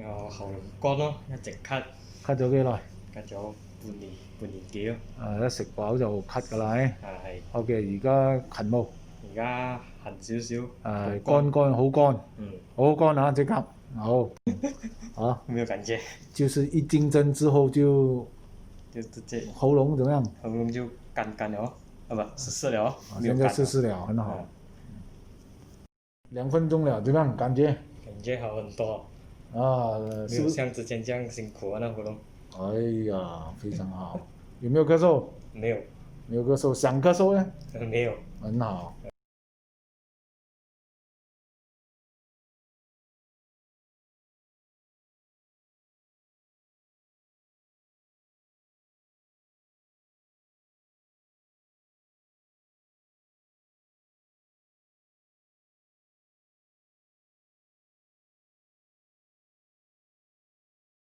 喉嚨乾咯，一直咳，咳咗幾耐？咳咗半年幾咯。一食飽就咳㗎啦，係。係。OK，而家勤冇？而家痕少少。好乾。好乾啊！即刻。好。好。沒有感覺。就是一進針之後就直接喉嚨怎麼樣？喉嚨就乾了，不濕了。現在濕了，很好。2分鐘了，怎麼樣？感覺？感覺好很多。沒有像之前這樣辛苦啊，那喉嚨。哎呀，非常好。有沒有咳嗽？沒有。沒有咳嗽，想咳嗽呢？沒有。很好。